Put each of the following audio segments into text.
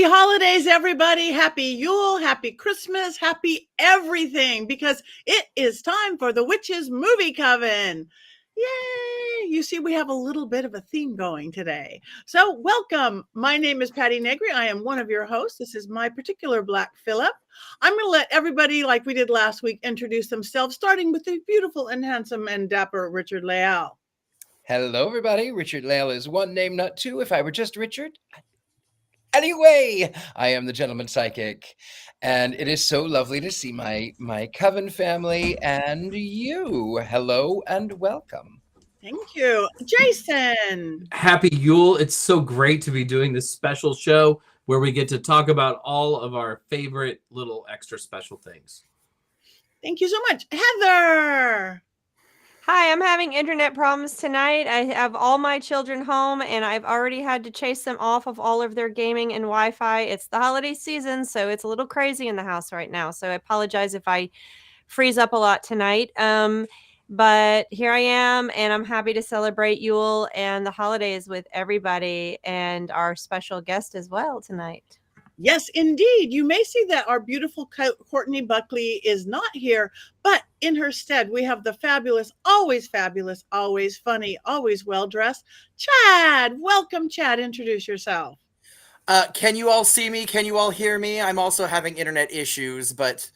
holidays, everybody. Happy Yule, happy Christmas, happy everything, because it is time for the Witches Movie Coven. Yay! You see, we have a little bit of a theme going today. So welcome. My name is Patti Negri. I am one of your hosts. This is my particular Black Phillip. I'm going to let everybody, like we did last week, introduce themselves, starting with the beautiful and handsome and dapper Richard-Lael. Hello, everybody. Richard-Lael is one name, not two. If I were just Richard. Anyway, I am the gentleman psychic, and it is so lovely to see my Coven family and you. Hello and welcome. Thank you. Jason. Happy Yule. It's so great to be doing this special show where we get to talk about all of our favorite little extra special things. Thank you so much. Heather. Hi, I'm having internet problems tonight. I have all my children home, and I've already had to chase them off of all of their gaming and Wi-Fi. It's the holiday season, so it's a little crazy in the house right now. So I apologize if I freeze up a lot tonight. But here I am, and I'm happy to celebrate Yule and the holidays with everybody and our special guest as well tonight. Yes, indeed. You may see that our beautiful Courtney Buckley is not here, but in her stead, we have the fabulous, always funny, always well-dressed Chad. Welcome, Chad. Introduce yourself. Can you all see me? Can you all hear me? I'm also having internet issues, but...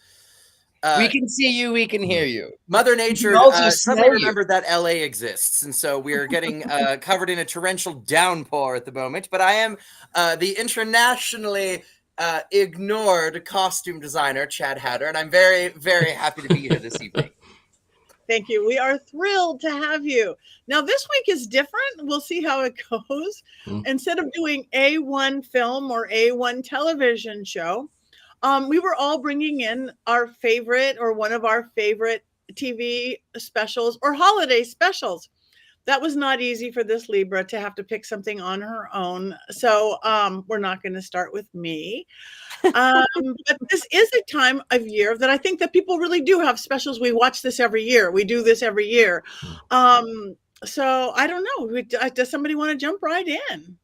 we can see you. We can hear you. Mother Nature suddenly remembered that LA exists, and so we're getting covered in a torrential downpour at the moment. But I am the internationally ignored costume designer, Chad Hatter, and I'm very, very happy to be here this evening. Thank you. We are thrilled to have you. Now, this week is different. We'll see how it goes. Instead of doing A1 film or A1 television show, we were all bringing in our favorite or one of our favorite TV specials or holiday specials. That was not easy for this Libra to have to pick something on her own. So we're not going to start with me. But this is a time of year that I think that people really do have specials. We watch this every year. We do this every year. So I don't know. Does somebody want to jump right in?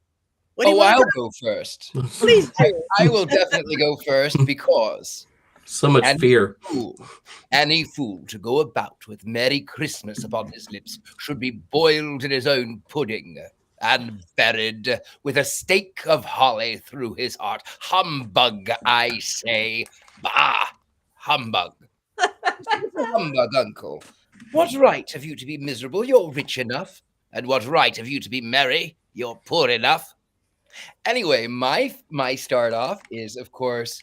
I'll go first. Please do. I will definitely go first because... So much fear. Any fool to go about with Merry Christmas upon his lips should be boiled in his own pudding and buried with a stake of holly through his heart. Humbug, I say. Bah! Humbug. Humbug, uncle. What right have you to be miserable? You're rich enough. And what right have you to be merry? You're poor enough. Anyway, my start off is, of course,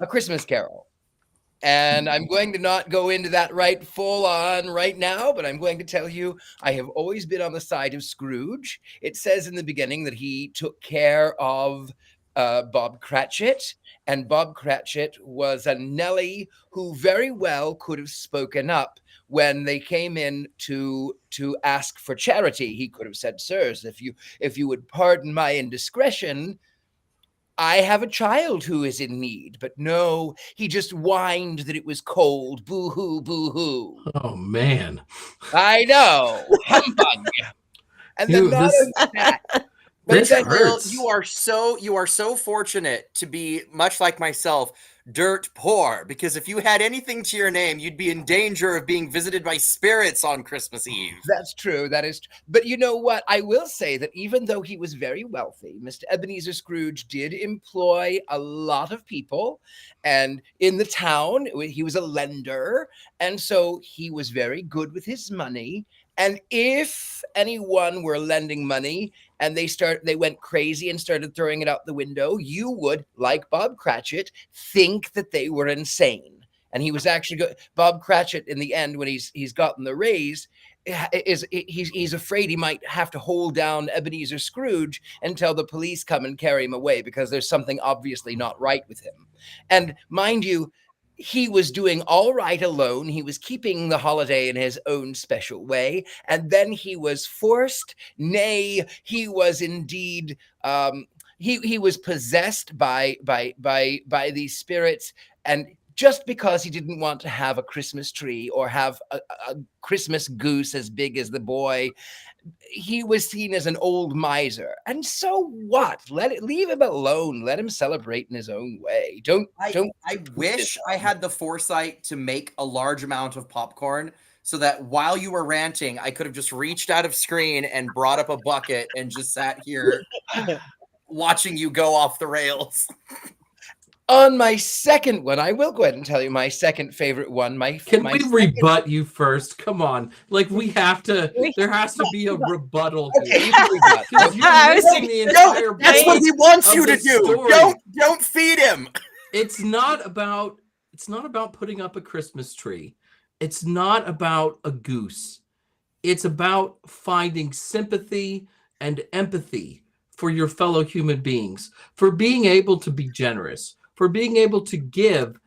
A Christmas Carol. And I'm going to not go into that right full on right now, but I'm going to tell you I have always been on the side of Scrooge. It says in the beginning that he took care of Bob Cratchit, and Bob Cratchit was a Nelly who very well could have spoken up when they came in to ask for charity. He could have said, "Sirs, if you would pardon my indiscretion, I have a child who is in need." But no, he just whined that it was cold. Boo-hoo, boo-hoo. Oh, man. I know. Humbug. And then not only that. This hurts. You are so fortunate to be, much like myself, dirt poor, because if you had anything to your name, you'd be in danger of being visited by spirits on Christmas Eve. That's true. That is. But you know what? I will say that even though he was very wealthy, Mr. Ebenezer Scrooge did employ a lot of people. And in the town, he was a lender. And so he was very good with his money. And if anyone were lending money and they went crazy and started throwing it out the window, you would, like Bob Cratchit, think that they were insane. And he was actually Bob Cratchit in the end, when he's gotten the raise, he's afraid he might have to hold down Ebenezer Scrooge until the police come and carry him away, because there's something obviously not right with him. And mind you, he was doing all right alone. He was keeping the holiday in his own special way. And then he was forced, nay, he was indeed, he was possessed by these spirits and just because he didn't want to have a Christmas tree or have a Christmas goose as big as the boy. He was seen as an old miser. And so what? Leave him alone. Let him celebrate in his own way. I wish I had the foresight to make a large amount of popcorn so that while you were ranting, I could have just reached out of screen and brought up a bucket and just sat here watching you go off the rails. On my second one, I will go ahead and tell you my second favorite one. Can we rebut you first? Come on. Like, we have to, there has to be a rebuttal here. Okay, you can rebut. Because you're missing the entire That's what he wants you to do. story. Don't feed him. It's not about putting up a Christmas tree. It's not about a goose. It's about finding sympathy and empathy for your fellow human beings, for being able to be generous, for being able to give.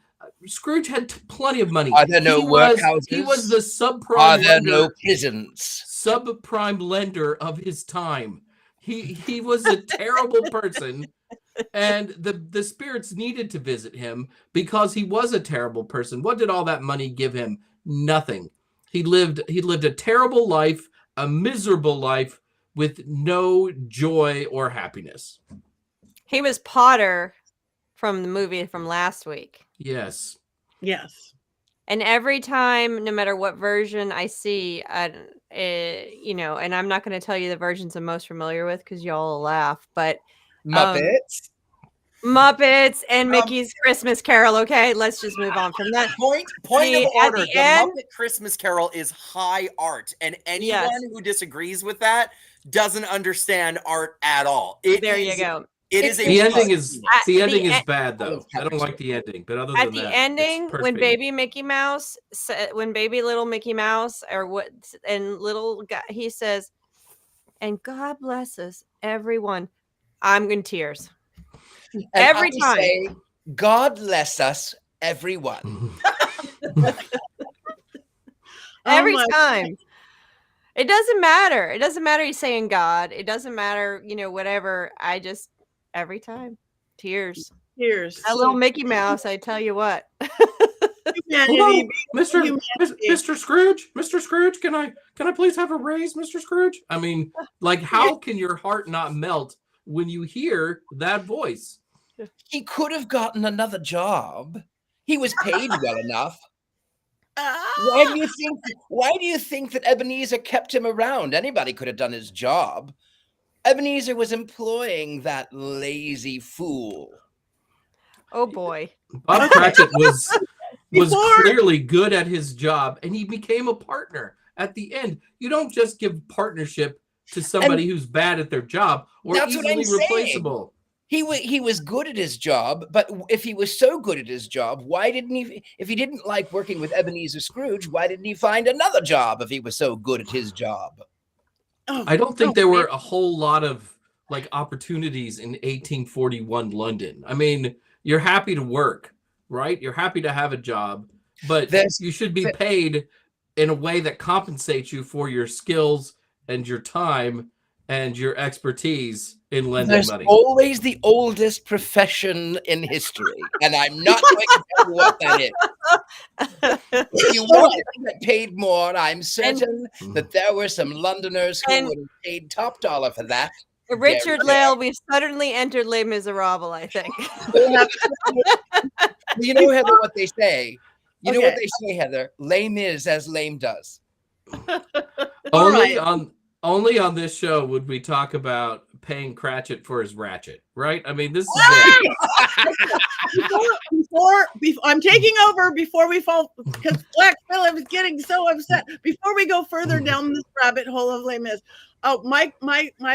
Scrooge had plenty of money. Are there no workhouses? He was the subprime Are there lender, no prisons? subprime lender of his time. He was a terrible person, and the spirits needed to visit him because he was a terrible person. What did all that money give him? Nothing. He lived a terrible life, a miserable life with no joy or happiness. He was Potter from the movie from last week. Yes. Yes. And every time, no matter what version I see, you know, and I'm not going to tell you the versions I'm most familiar with because y'all will laugh, but Muppets and Mickey's Christmas Carol. Okay, let's just move on from that. Point of order. The Muppet Christmas Carol is high art, and anyone who disagrees with that doesn't understand art at all. There you go. It is the ending is bad though. I don't like the ending, but other than at the that, ending, when baby Mickey Mouse, when baby little Mickey Mouse, or what, and little guy, he says, "And God bless us, everyone." I'm in tears. And every time. Say, God bless us, everyone. Every time. It doesn't matter. It doesn't matter he's saying God. It doesn't matter, you know, whatever. I just, every time. Tears. A little Mickey Mouse, I tell you what. Humanity, Mr. Scrooge, can I please have a raise, Mr. Scrooge? I mean, like, how can your heart not melt when you hear that voice? He could have gotten another job. He was paid well enough. Why do you think that Ebenezer kept him around? Anybody could have done his job. Ebenezer was employing that lazy fool. Oh boy. Bob Cratchit was clearly good at his job, and he became a partner at the end. You don't just give partnership to somebody who's bad at their job or easily replaceable. He was good at his job, but if he was so good at his job, why didn't he? If he didn't like working with Ebenezer Scrooge, why didn't he find another job if he was so good at his job? I don't think there were a whole lot of like opportunities in 1841 London. I mean, you're happy to work, right? You're happy to have a job, but you should be paid in a way that compensates you for your skills and your time and your expertise in lending money. Always the oldest profession in history, and I'm not going to tell you what that is. If you wanted to get paid more, I'm certain that there were some Londoners who would have paid top dollar for that. Richard-Lael, we've suddenly entered Les Miserables, I think. You know, Heather, what they say. You know what they say, Heather? Lame is as lame does. Only on this show would we talk about paying Cratchit for his ratchet, right? I mean, this is it. Before I'm taking over before we fall, because Black Phillip is getting so upset. Before we go further down this rabbit hole of Les Mis, my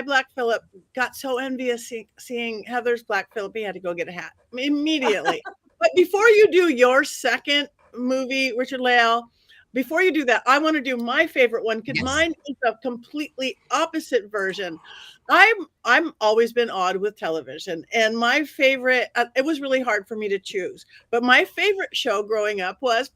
Black Phillip got so envious seeing Heather's Black Phillip, he had to go get a hat immediately. But before you do your second movie, Richard-Lael, before you do that, I want to do my favorite one because mine is a completely opposite version. I'm always been odd with television, and my favorite, it was really hard for me to choose, but my favorite show growing up was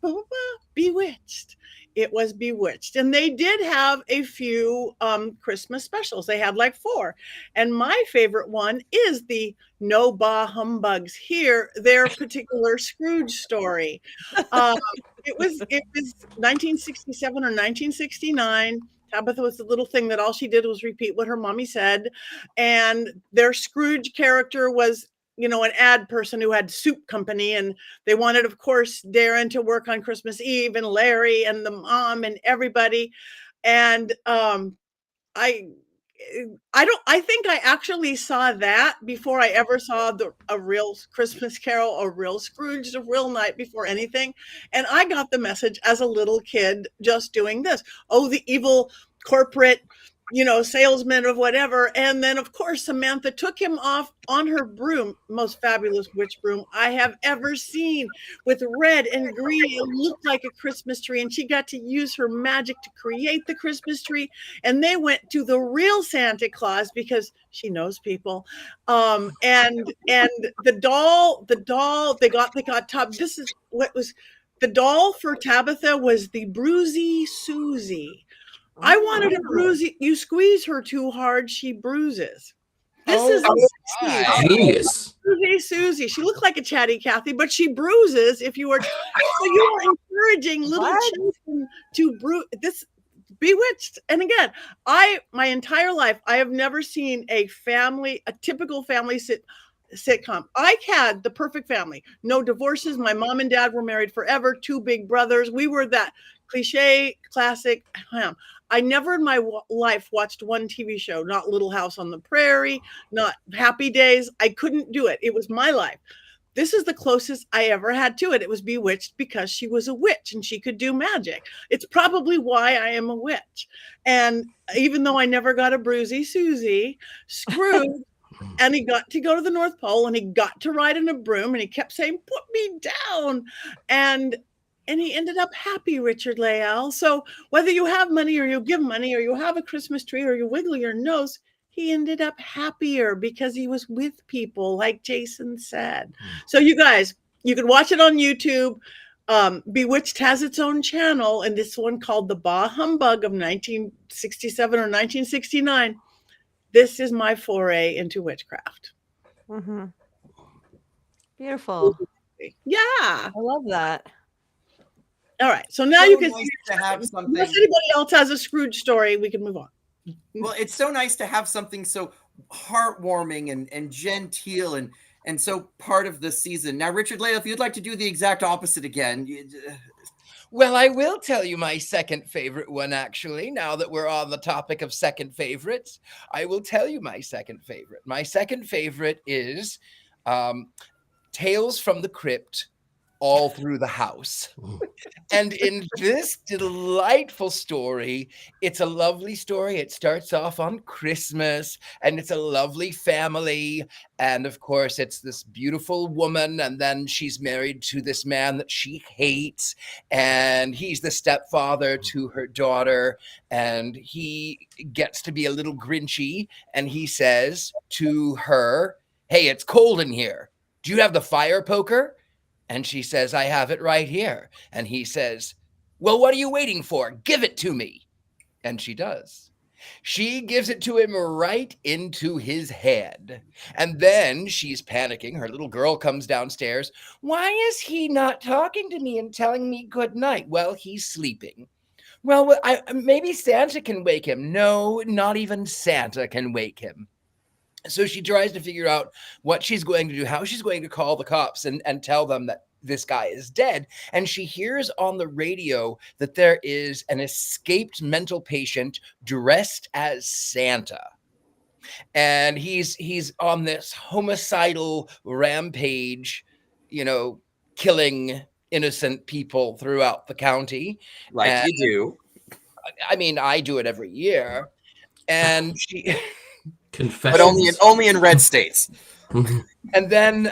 Bewitched. it was Bewitched. And they did have a few Christmas specials. They had like 4. And my favorite one is the No Bah Humbugs Here, their particular Scrooge story. It was 1967 or 1969. Tabitha was the little thing that all she did was repeat what her mommy said. And their Scrooge character was, an ad person who had soup company. And they wanted, of course, Darren to work on Christmas Eve, and Larry and the mom and everybody. And I think I actually saw that before I ever saw a real Christmas Carol, a real Scrooge, a real Night Before anything. And I got the message as a little kid just doing this. Oh, the evil corporate, salesman of whatever. And then, of course, Samantha took him off on her broom, most fabulous witch broom I have ever seen, with red and green. It looked like a Christmas tree. And she got to use her magic to create the Christmas tree. And they went to the real Santa Claus because she knows people. And the doll, they got top. This is what was the doll for Tabitha was the Bruisey Susie. I wanted a bruisey. You squeeze her too hard, she bruises. This is genius. Susie. She looked like a chatty Cathy, but she bruises if you were. So you were encouraging little children to bruise. This Bewitched. And again, my entire life, I have never seen a typical family sitcom. I had the perfect family. No divorces. My mom and dad were married forever. 2 big brothers. We were that cliche, classic. I never in my life watched one TV show, not Little House on the Prairie, not Happy Days. I couldn't do it. It was my life. This is the closest I ever had to it. It was Bewitched because she was a witch and she could do magic. It's probably why I am a witch. And even though I never got a Bruisey Susie, Scrooge, and he got to go to the North Pole and he got to ride in a broom and he kept saying, "Put me down." And he ended up happy, Richard-Lael. So whether you have money or you give money or you have a Christmas tree or you wiggle your nose, he ended up happier because he was with people, like Jason said. So you guys, you can watch it on YouTube. Bewitched has its own channel, and this one called The Bah Humbug of 1967 or 1969. This is my foray into witchcraft. Mm-hmm. Beautiful. Yeah. I love that. All right. So now So you can nice see to have something. Unless anybody else has a Scrooge story, we can move on. Well, it's so nice to have something so heartwarming and genteel and so part of the season. Now, Richard-Lael, if you'd like to do the exact opposite again. Well, I will tell you my second favorite one, actually. Now that we're on the topic of second favorites, I will tell you my second favorite. My second favorite is Tales from the Crypt, All Through the House. And in this delightful story, it's a lovely story. It starts off on Christmas, and it's a lovely family. And of course, it's this beautiful woman, and then she's married to this man that she hates, and he's the stepfather to her daughter, and he gets to be a little grinchy, and he says to her, "Hey, it's cold in here. Do you have the fire poker?" And she says, "I have it right here." And he says, "Well, what are you waiting for? Give it to me." And she does. She gives it to him right into his head. And then she's panicking. Her little girl comes downstairs. "Why is he not talking to me and telling me good night?" "Well, he's sleeping." "Well, maybe Santa can wake him." "No, not even Santa can wake him." So she tries to figure out what she's going to do, how she's going to call the cops and tell them that this guy is dead. And she hears on the radio that there is an escaped mental patient dressed as Santa. And he's on this homicidal rampage, killing innocent people throughout the county. Like you do. I mean, I do it every year. And she... Confessions. But only in red states. And then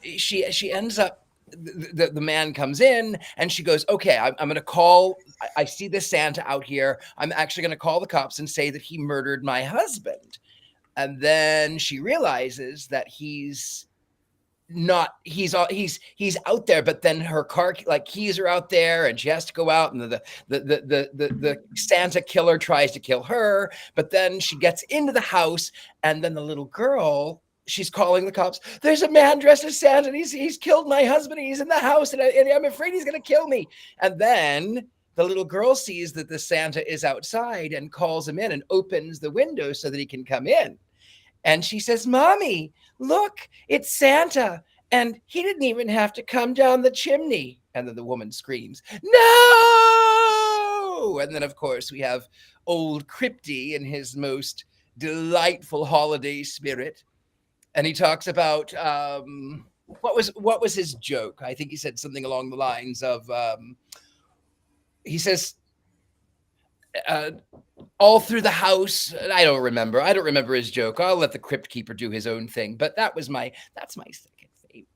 she ends up, the man comes in and she goes, "Okay, I'm going to call, I see this Santa out here. I'm actually going to call the cops and say that he murdered my husband." And then she realizes that he's he's out there, but then her car keys are out there and she has to go out, and the Santa killer tries to kill her, but then she gets into the house, and then the little girl, she's calling the cops. There's a man dressed as Santa, and he's killed my husband, and he's in the house, and I'm afraid he's gonna kill me. And then the little girl sees that the Santa is outside and calls him in and opens the window so that he can come in. And she says, Mommy, look, it's Santa. And he didn't even have to come down the chimney. And then the woman screams, no! And then, of course, we have old Crypty in his most delightful holiday spirit. And he talks about, what was his joke? I think he said something along the lines of, he says, all through the house. I don't remember his joke. I'll let the crypt keeper do his own thing. But that's my second favorite.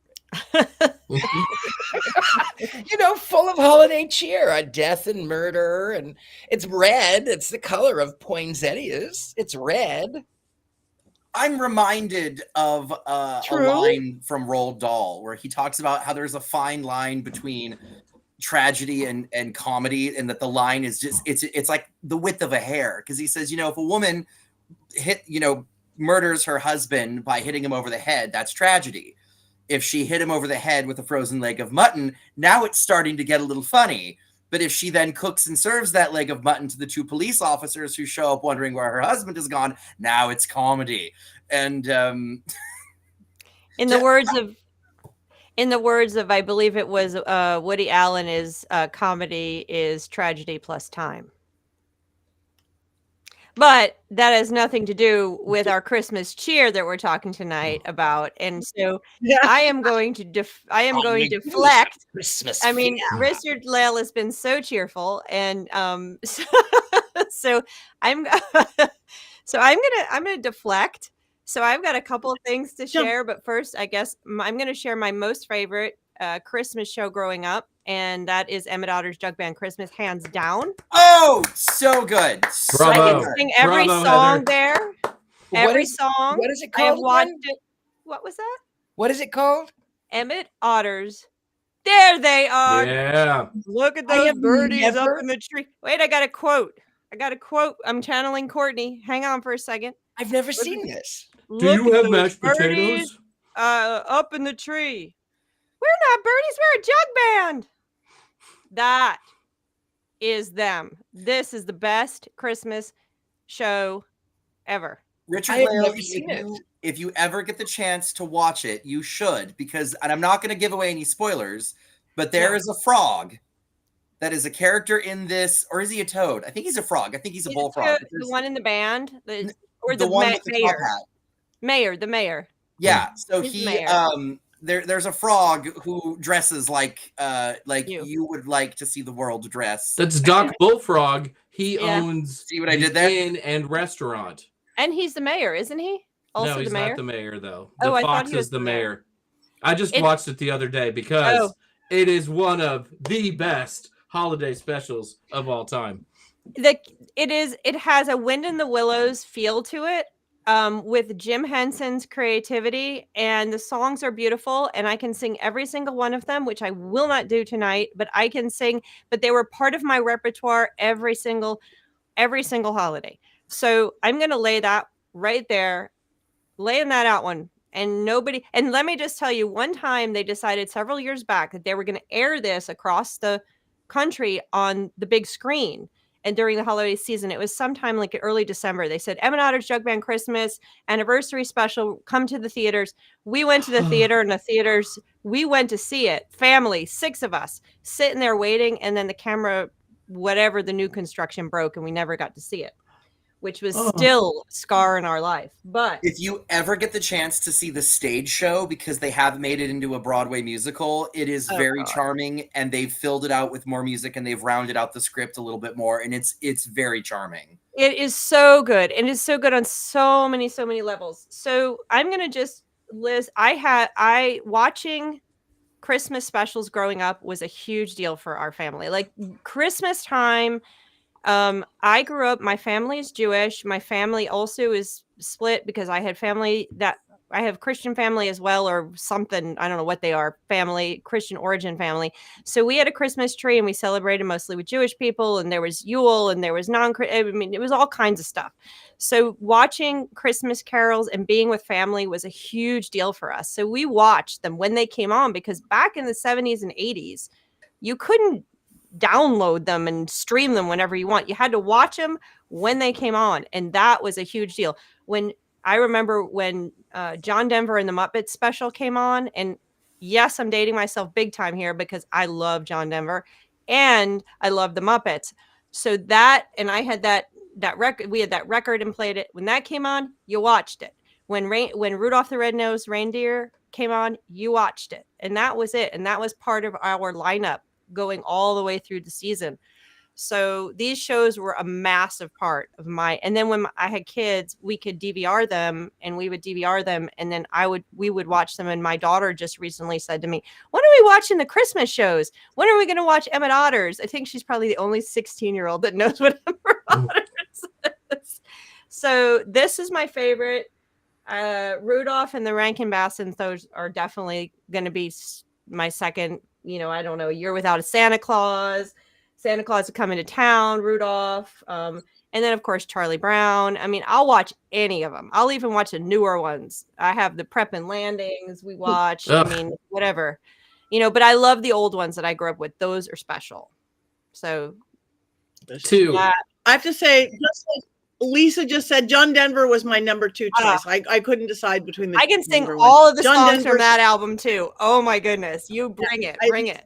Full of holiday cheer, death and murder, and it's red. It's the color of poinsettias. It's red. I'm reminded of a line from Roald Dahl where he talks about how there's a fine line between tragedy and comedy, and that the line is just it's like the width of a hair, because he says, if a woman murders her husband by hitting him over the head, that's tragedy. If she hit him over the head with a frozen leg of mutton, now it's starting to get a little funny. But if she then cooks and serves that leg of mutton to the two police officers who show up wondering where her husband has gone, now it's comedy. And in the words of, I believe it was Woody Allen, is comedy is tragedy plus time. But that has nothing to do with our Christmas cheer that we're talking tonight about. And so I am going to deflect. Christmas. I mean, Richard-Lael has been so cheerful, and so I'm gonna deflect. So I've got a couple of things to share, but first, I guess I'm going to share my most favorite Christmas show growing up, and that is Emmett Otter's Jug Band Christmas, hands down. Oh, so good. Bravo. I can sing every song Heather. there. Every song. What is it I have called? watched it. What was that? What is it called? Emmett Otter's. There they are. Yeah. Look at those birdies up in the tree. Wait, I got a quote. I'm channeling Courtney. Hang on for a second. I've never seen this. Do you have mashed potatoes? Up in the tree. We're not birdies. We're a jug band. That is them. This is the best Christmas show ever. Richard-Lael, if you ever get the chance to watch it, you should, because, and I'm not going to give away any spoilers, but there is a frog that is a character in this, or is he a toad? I think he's a frog. I think he's a bullfrog. The one in the band, or the one with the top hat. The mayor. Yeah, so there's a frog who dresses like you would like to see the world dress. That's Doc Bullfrog. He owns See what I did there? inn and restaurant. And he's the mayor, isn't he? Also no, he's the mayor? not the mayor, though. Oh, I Fox thought he was is the the mayor. I just watched it the other day because it is one of the best holiday specials of all time. It has a Wind in the Willows feel to it, with Jim Henson's creativity, and the songs are beautiful, and I can sing every single one of them, which I will not do tonight, but I can sing. But they were part of my repertoire every single holiday. So I'm going to lay that right there, laying that out one. And let me just tell you, one time they decided several years back that they were going to air this across the country on the big screen. And during the holiday season, it was sometime like early December. They said, Emmett Otter's Jug Band Christmas anniversary special, come to the theaters. We went to the theater, and the theaters, we went to see it. Family, 6 of us, sitting there waiting. And then the camera, whatever, the new construction broke, and we never got to see it, which was still a scar in our life. But if you ever get the chance to see the stage show, because they have made it into a Broadway musical, it is very charming, and they've filled it out with more music, and they've rounded out the script a little bit more, and it's very charming. It is so good. It is so good on so many levels. So I'm going to just list, watching Christmas specials growing up was a huge deal for our family. Like Christmas time, I grew up, my family is Jewish. My family also is split because I had family that I have Christian family as well, or something. I don't know what they are. Family, Christian origin family. So we had a Christmas tree and we celebrated mostly with Jewish people, and there was Yule and there was I mean, it was all kinds of stuff. So watching Christmas carols and being with family was a huge deal for us. So we watched them when they came on, because back in the 70s and 80s, you couldn't download them and stream them whenever you want. You had to watch them when they came on, and that was a huge deal. When I remember when John Denver and the Muppets special came on, and yes, I'm dating myself big time here because I love John Denver and I love the Muppets. So that, and I had that record, we had that record and played it. When that came on, you watched it. When Rudolph the Red-Nosed Reindeer came on, you watched it. And that was it. And that was part of our lineup going all the way through the season. So these shows were a massive part of and then when I had kids, we could DVR them, and we would DVR them, and then we would watch them. And my daughter just recently said to me, when are we watching the Christmas shows? When are we going to watch Emmett Otters? I think she's probably the only 16-year-old that knows what Emmett Otters is. So this is my favorite. Rudolph and the Rankin Bass, and those are definitely going to be my second, I don't know, Year Without a Santa Claus. Santa Claus is coming to town, Rudolph. And then, of course, Charlie Brown. I mean, I'll watch any of them. I'll even watch the newer ones. I have the Prep and Landings we watch. I mean, whatever. But I love the old ones that I grew up with. Those are special. So, I have to say, just like Lisa just said, John Denver was my number 2 choice. I couldn't decide between the I can sing ones. all of the John songs Denver, from that album, too. Oh, my goodness. You bring it. Bring it.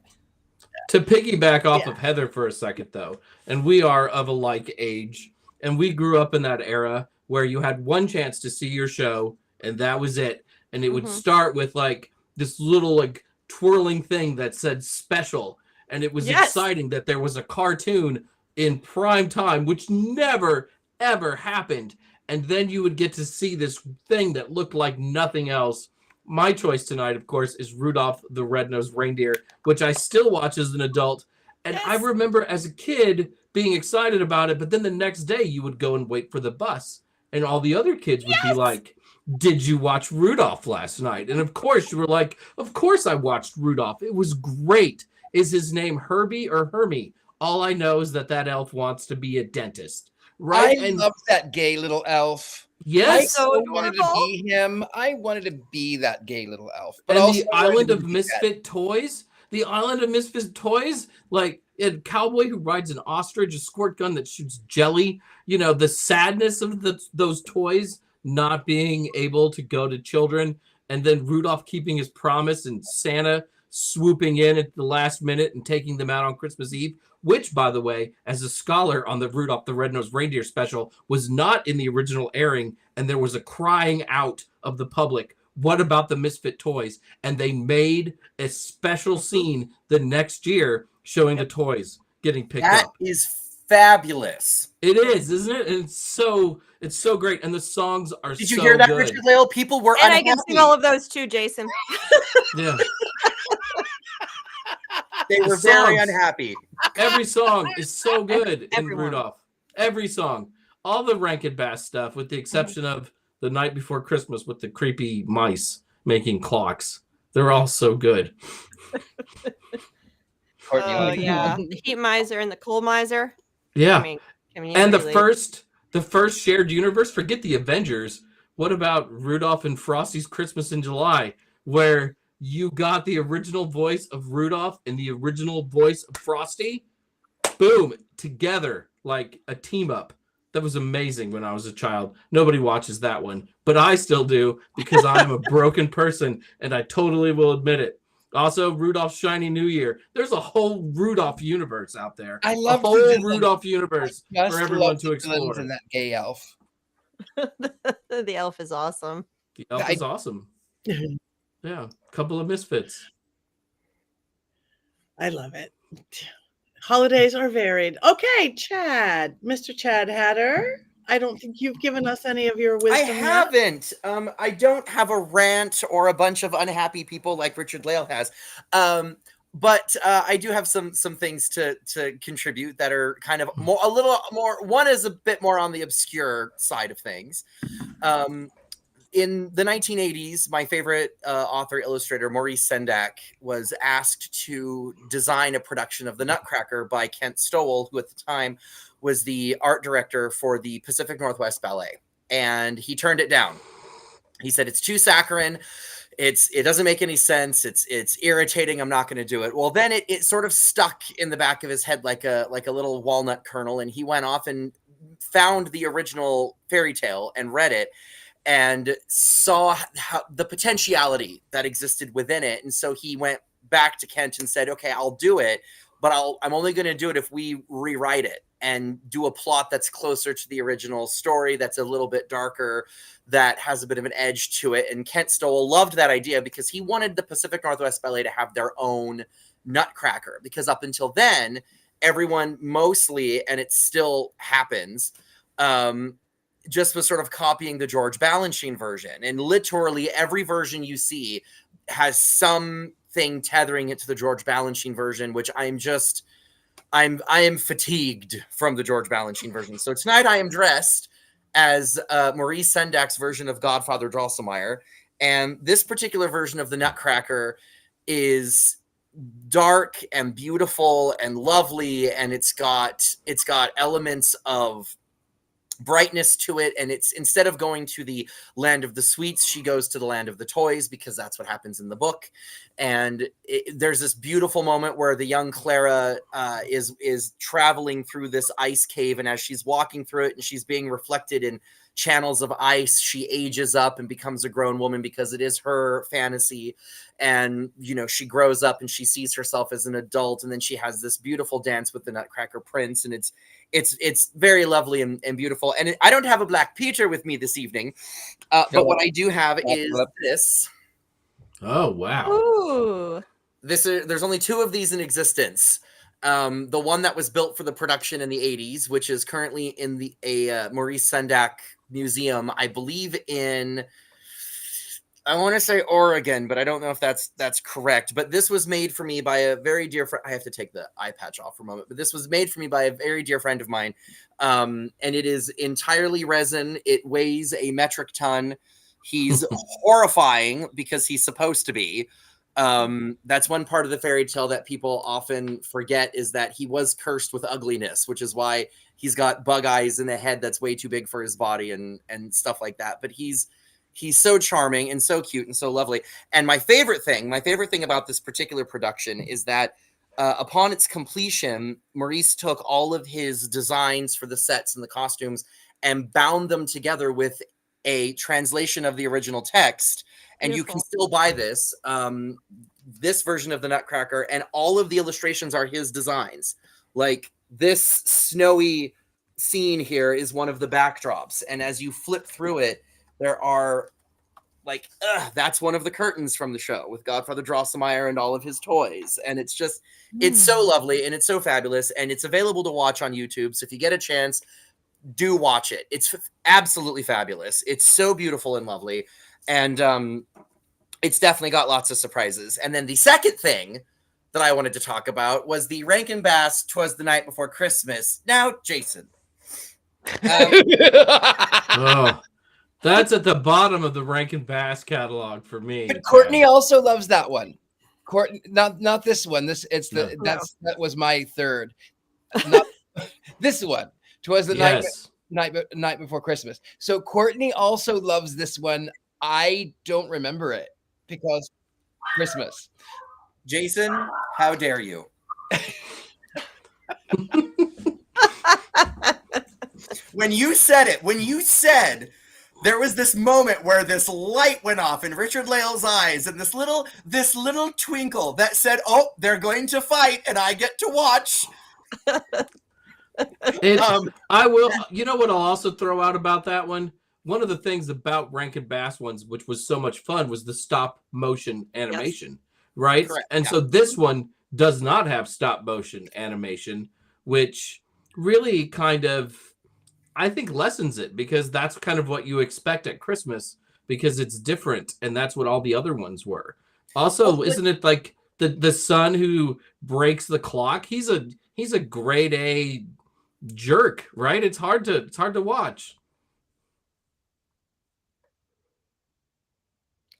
To piggyback off of Heather for a second, though, and we are of a like age, and we grew up in that era where you had one chance to see your show, and that was it. And it would start with like this little like twirling thing that said special, and it was exciting that there was a cartoon in prime time, which never ever happened. And then you would get to see this thing that looked like nothing else. My choice tonight, of course, is Rudolph the Red-Nosed Reindeer, which I still watch as an adult. And I remember as a kid being excited about it, but then the next day you would go and wait for the bus, and all the other kids would be like, did you watch Rudolph last night? And of course you were like, of course I watched Rudolph. It was great. Is his name Herbie or Hermie? All I know is that elf wants to be a dentist. Right? I love that gay little elf. Yes, I wanted to be him. I wanted to be that gay little elf. But and also the Island of Misfit Toys, like a cowboy who rides an ostrich, a squirt gun that shoots jelly. The sadness of those toys not being able to go to children, and then Rudolph keeping his promise and Santa swooping in at the last minute and taking them out on Christmas Eve. Which, by the way, as a scholar on the Rudolph the Red-Nosed Reindeer special, was not in the original airing, and there was a crying out of the public, what about the Misfit Toys? And they made a special scene the next year showing the toys getting picked up. That is fabulous. It is, isn't it? And it's so great, and the songs are so good. Did you hear that, Richard-Lael? People were and unhappy. I can sing all of those too, Jason. Yeah. They were very unhappy. Every song is so good in Rudolph. Every song. All the Rankin Bass stuff, with the exception of The Night Before Christmas with the creepy mice making clocks. They're all so good. Oh, yeah. The Heat Miser and the Coal Miser. Yeah. I mean, and the first shared universe, forget the Avengers. What about Rudolph and Frosty's Christmas in July, where you got the original voice of Rudolph and the original voice of Frosty, boom, together like a team up. That was amazing when I was a child. Nobody watches that one, but I still do because I'm a broken person, and I totally will admit it. Also, Rudolph's Shiny New Year. There's a whole Rudolph universe out there. I love a whole Rudolph universe for everyone to explore. And that gay elf. The elf is awesome. The elf is awesome. Yeah, a couple of misfits. I love it. Holidays are varied. Okay, Chad, Mr. Chad Hatter. I don't think you've given us any of your wisdom. I haven't. I don't have a rant or a bunch of unhappy people like Richard-Lael has. But I do have some things to contribute that are kind of a little more. One is a bit more on the obscure side of things. in the 1980s, my favorite author illustrator, Maurice Sendak, was asked to design a production of The Nutcracker by Kent Stowell, who at the time was the art director for the Pacific Northwest Ballet. And he turned it down. He said, it's too saccharine. It doesn't make any sense. It's irritating. I'm not going to do it. Well, then it sort of stuck in the back of his head like a little walnut kernel. And he went off and found the original fairy tale and read it and saw the potentiality that existed within it. And so he went back to Kent and said, okay, I'll do it, but I'm only going to do it if we rewrite it and do a plot that's closer to the original story, that's a little bit darker, that has a bit of an edge to it. And Kent Stowell loved that idea because he wanted the Pacific Northwest Ballet to have their own Nutcracker, because up until then, everyone mostly, and it still happens, just was sort of copying the George Balanchine version. And literally every version you see has something tethering it to the George Balanchine version, which I am fatigued from the George Balanchine version. So tonight I am dressed as Maurice Sendak's version of Godfather Drosselmeyer. And this particular version of the Nutcracker is dark and beautiful and lovely. And it's got elements of brightness to it, and it's, instead of going to the land of the sweets, she goes to the land of the toys, because that's what happens in the book. And there's this beautiful moment where the young Clara is traveling through this ice cave, and as she's walking through it and she's being reflected in channels of ice, she ages up and becomes a grown woman, because it is her fantasy. And she grows up and she sees herself as an adult, and then she has this beautiful dance with the Nutcracker Prince, and it's very lovely and beautiful. And I don't have a Black Peter with me this evening, but what I do have is this. Oh, wow. Ooh. There's only 2 of these in existence. The one that was built for the production in the 80s, which is currently in a Maurice Sendak museum, I believe in, I want to say Oregon, but I don't know if that's correct. But this was made for me by a very dear friend. I have to take the eye patch off for a moment. But this was made for me by a very dear friend of mine. And it is entirely resin. It weighs a metric ton. He's horrifying because he's supposed to be. That's one part of the fairy tale that people often forget, is that he was cursed with ugliness, which is why he's got bug eyes in a head that's way too big for his body and stuff like that. But he's so charming and so cute and so lovely. And my favorite thing about this particular production is that upon its completion, Maurice took all of his designs for the sets and the costumes and bound them together with a translation of the original text. And you can still buy this version of the Nutcracker, and all of the illustrations are his designs. Like this snowy scene here is one of the backdrops. And as you flip through it, there are that's one of the curtains from the show with Godfather Drosselmeyer and all of his toys. And it's just, it's so lovely and it's so fabulous, and it's available to watch on YouTube. So if you get a chance, do watch it. It's absolutely fabulous. It's so beautiful and lovely. And it's definitely got lots of surprises. And then the second thing that I wanted to talk about was the Rankin Bass 'Twas the Night Before Christmas. Now, Jason. Oh, that's at the bottom of the Rankin Bass catalog for me. But Courtney also loves that one. Courtney, not this one. That was my third. Not this one. 'Twas the night before Christmas. So Courtney also loves this one. I don't remember it because Christmas. Jason, how dare you? When you said there was this moment where this light went off in Richard-Lael's eyes, and this little twinkle that said, "Oh, they're going to fight, and I get to watch." I will. You know what I'll also throw out about that one? One of the things about Rankin Bass ones, which was so much fun, was the stop motion animation, right? Correct, and so this one does not have stop motion animation, which really kind of, I think, lessens it, because that's kind of what you expect at Christmas, because it's different, and that's what all the other ones were. Also, isn't it like the son who breaks the clock? He's a grade A jerk, right? It's hard to watch.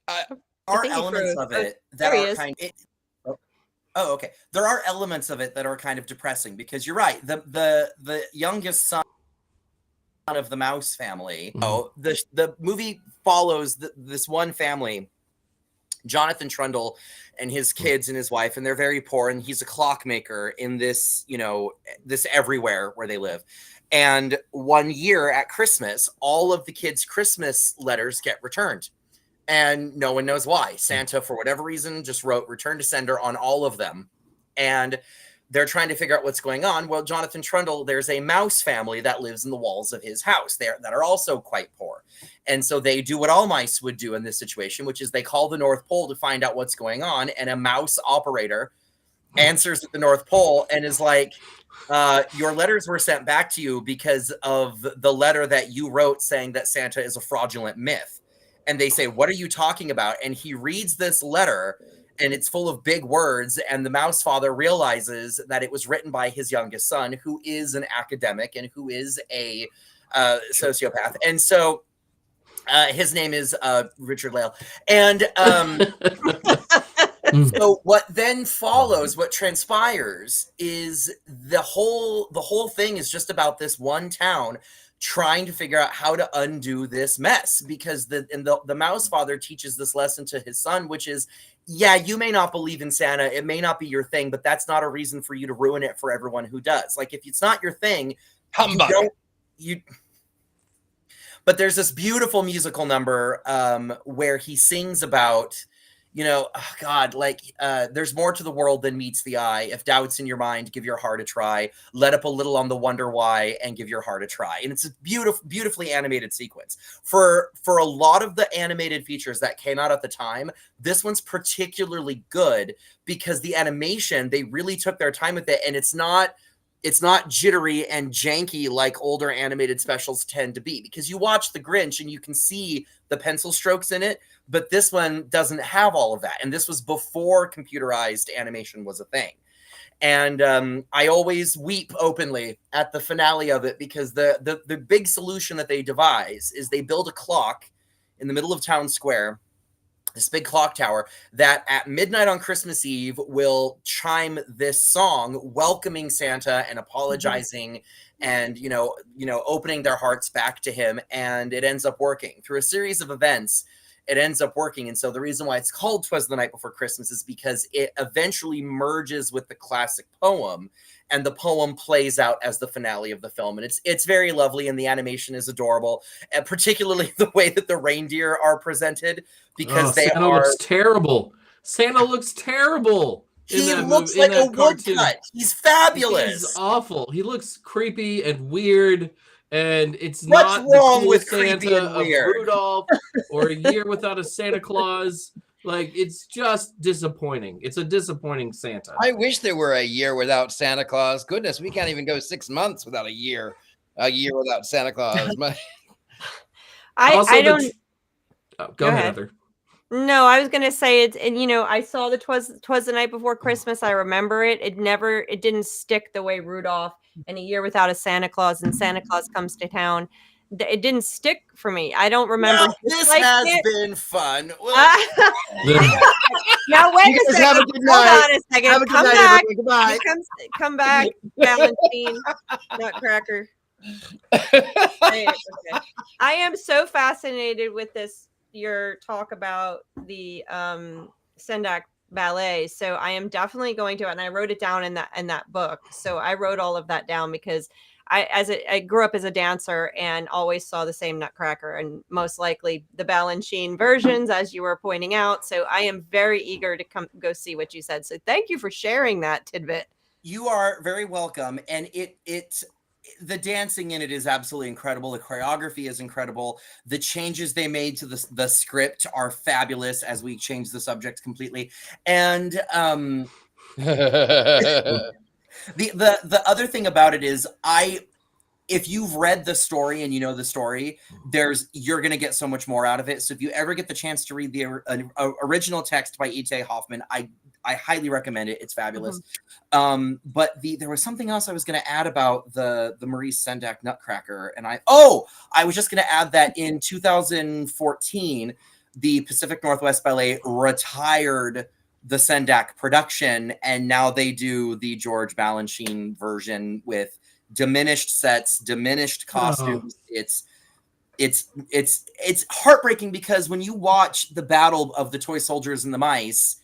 are think he elements froze. of it that there he are is. kind of, oh, okay. There are elements of it that are kind of depressing because you're right. The youngest son of the mouse family. Oh, the movie follows this one family, Jonathan Trundle and his kids and his wife, and they're very poor, and he's a clockmaker in this, this everywhere where they live. And one year at Christmas, all of the kids' Christmas letters get returned. And no one knows why. Santa, for whatever reason, just wrote return to sender on all of them. And they're trying to figure out what's going on. Well, Jonathan Trundle, there's a mouse family that lives in the walls of his house there that are also quite poor. And so they do what all mice would do in this situation, which is they call the North Pole to find out what's going on. And a mouse operator answers at the North Pole and is like, your letters were sent back to you because of the letter that you wrote saying that Santa is a fraudulent myth. And they say, what are you talking about? And he reads this letter and it's full of big words. And the mouse father realizes that it was written by his youngest son, who is an academic and who is a sociopath. And so his name is Richard-Lael. And so what then follows, what transpires is the whole thing is just about this one town trying to figure out how to undo this mess, because the mouse father teaches this lesson to his son, which is, yeah, you may not believe in Santa, it may not be your thing, but that's not a reason for you to ruin it for everyone who does. Like, if it's not your thing, but there's this beautiful musical number where he sings about, oh God, like there's more to the world than meets the eye. If doubt's in your mind, give your heart a try. Let up a little on the wonder why and give your heart a try. And it's a beautifully animated sequence. For a lot of the animated features that came out at the time, this one's particularly good because the animation, they really took their time with it, and it's not jittery and janky like older animated specials tend to be, because you watch The Grinch and you can see the pencil strokes in it, but this one doesn't have all of that. And this was before computerized animation was a thing. And I always weep openly at the finale of it, because the big solution that they devise is they build a clock in the middle of town square, this big clock tower that at midnight on Christmas Eve will chime this song welcoming Santa and apologizing and, opening their hearts back to him. And it ends up working through a series of events. It ends up working. And so the reason why it's called 'Twas the Night Before Christmas is because it eventually merges with the classic poem, and the poem plays out as the finale of the film. And it's very lovely, and the animation is adorable, and particularly the way that the reindeer are presented, because Santa looks terrible. Santa looks terrible. He looks like a woodcut. He's fabulous. He's awful. He looks creepy and weird. And it's What's not wrong the cool with Santa creepy and of weird? Rudolph or A Year Without a Santa Claus. Like, it's just disappointing. It's a disappointing Santa. I wish there were a year without Santa Claus. Goodness, we can't even go 6 months without a year without Santa Claus. I don't. Go ahead, Heather. No, I was gonna say it, and I saw the 'Twas the Night Before Christmas. I remember it. It didn't stick the way Rudolph and A Year Without a Santa Claus and Santa Claus Comes to Town. It didn't stick for me. I don't remember. Well, this has been fun. Now wait a second. Hold on a second. Have a good night, back. everyone. Goodbye. Come back, Valentine Nutcracker. Okay. I am so fascinated with your talk about the Sendak ballet. So I am definitely going to, and I wrote it down in that book. So I wrote all of that down because I grew up as a dancer and always saw the same Nutcracker, and most likely the Balanchine versions, as you were pointing out. So I am very eager to go see what you said. So thank you for sharing that tidbit. You are very welcome. And the dancing in it is absolutely incredible. The choreography is incredible. The changes they made to the script are fabulous as we change the subject completely. And the other thing about it is, if you've read the story and you know the story, you're going to get so much more out of it. So if you ever get the chance to read the original text by E.T. Hoffman, I highly recommend it. It's fabulous. Mm-hmm. But there was something else I was going to add about the Maurice Sendak Nutcracker. And I was just going to add that in 2014, the Pacific Northwest Ballet retired the Sendak production, and now they do the George Balanchine version with diminished sets, diminished costumes. It's heartbreaking because when you watch the Battle of the Toy Soldiers and the Mice,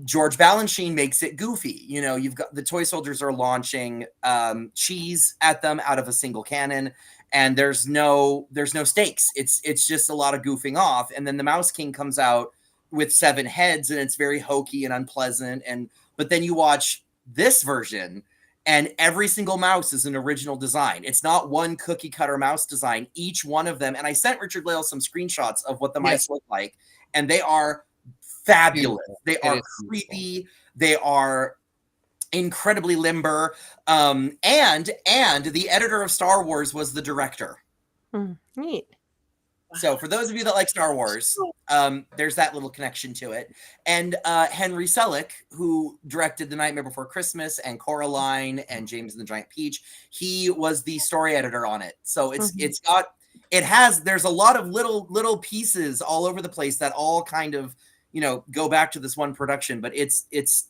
George Balanchine makes it goofy. You know, you've got the toy soldiers are launching cheese at them out of a single cannon, and there's no stakes. It's just a lot of goofing off. And then the Mouse King comes out with 7 heads, and it's very hokey and unpleasant. But then you watch this version, and every single mouse is an original design. It's not one cookie cutter mouse design. Each one of them, and I sent Richard-Lael some screenshots of what the mice look like, and they are fabulous. They are creepy. They are incredibly limber. And the editor of Star Wars was the director. Neat. So for those of you that like Star Wars, there's that little connection to it. And Henry Selick, who directed The Nightmare Before Christmas and Coraline and James and the Giant Peach, he was the story editor on it. So there's a lot of little pieces all over the place that all kind of, you know, go back to this one production, but it's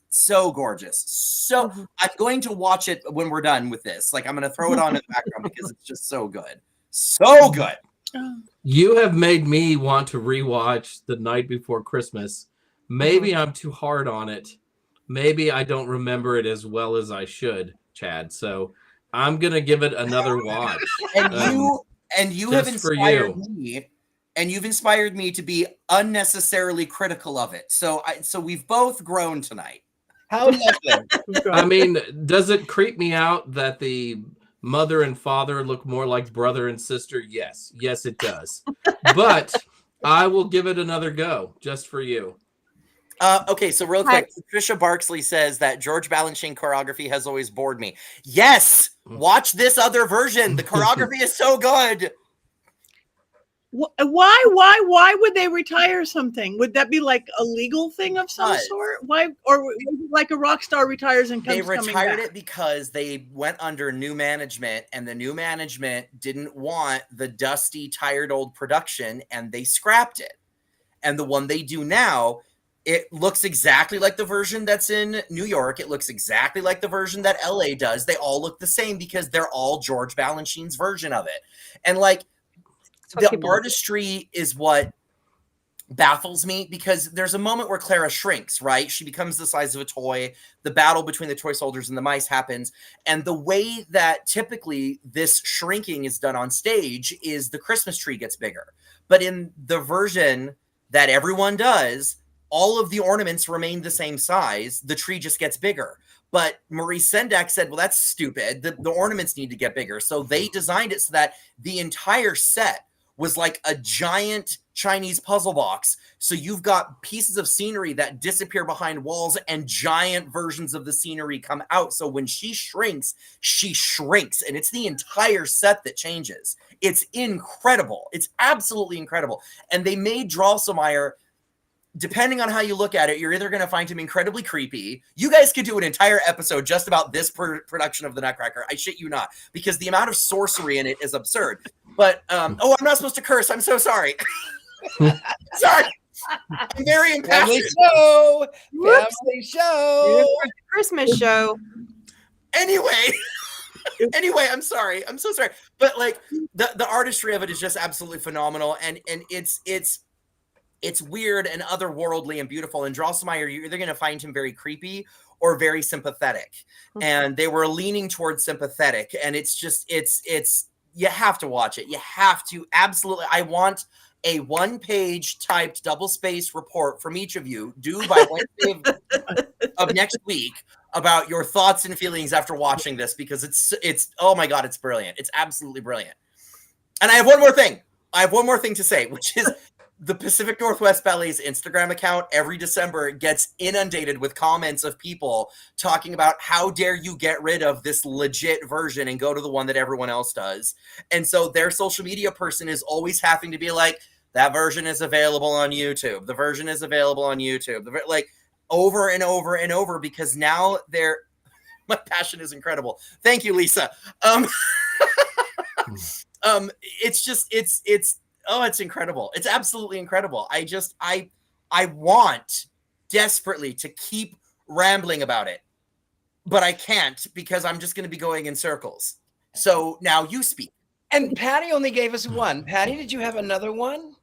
so gorgeous. So I'm going to watch it when we're done with this. Like, I'm going to throw it on in the background because it's just so good. So good. You have made me want to rewatch The Night Before Christmas. Maybe I'm too hard on it. Maybe I don't remember it as well as I should, Chad. So I'm going to give it another watch. And you have inspired me. And you've inspired me to be unnecessarily critical of it. So we've both grown tonight. How lovely. I mean, does it creep me out that the mother and father look more like brother and sister? Yes, it does. But I will give it another go just for you. Okay, so real quick, Patricia Barksley says that George Balanchine choreography has always bored me. Yes, watch this other version. The choreography is so good. Why would they retire something? Would that be like a legal thing of some sort? Why, or like a rock star retires and comes? They retired it because they went under new management, and the new management didn't want the dusty, tired old production, and they scrapped it. And the one they do now, it looks exactly like the version that's in New York. It looks exactly like the version that LA does. They all look the same because they're all George Balanchine's version of it. And like, the artistry is what baffles me, because there's a moment where Clara shrinks, right? She becomes the size of a toy. The battle between the toy soldiers and the mice happens. And the way that typically this shrinking is done on stage is the Christmas tree gets bigger. But in the version that everyone does, all of the ornaments remain the same size. The tree just gets bigger. But Maurice Sendak said, well, that's stupid. The ornaments need to get bigger. So they designed it so that the entire set was like a giant Chinese puzzle box. So you've got pieces of scenery that disappear behind walls, and giant versions of the scenery come out. So when she shrinks, and it's the entire set that changes. It's incredible. It's absolutely incredible. And they made Drosselmeyer, depending on how you look at it, you're either going to find him incredibly creepy. You guys could do an entire episode just about this production of The Nutcracker. I shit you not, because the amount of sorcery in it is absurd. But, I'm not supposed to curse. I'm so sorry. Sorry. I'm very impassioned. Family show. Christmas show. Anyway, I'm sorry. I'm so sorry. But like the artistry of it is just absolutely phenomenal. And it's weird and otherworldly and beautiful. And Drosselmeyer, you're either going to find him very creepy or very sympathetic. And they were leaning towards sympathetic. And it's just, it's, you have to watch it. You have to. Absolutely. I want a 1-page typed double-spaced report from each of you due by Wednesday of next week about your thoughts and feelings after watching this, because it's, oh my God, it's brilliant. It's absolutely brilliant. And I have one more thing to say, which is the Pacific Northwest Ballet's Instagram account every December gets inundated with comments of people talking about how dare you get rid of this legit version and go to the one that everyone else does. And so their social media person is always having to be like, that version is available on YouTube. The version is available on YouTube. Like over and over and over, because now my passion is incredible. Thank you, Lisa. It's just, it's Oh, it's incredible. It's absolutely incredible. I want desperately to keep rambling about it, but I can't because I'm just going to be going in circles. So now you speak. And Patty only gave us one. Patty, did you have another one?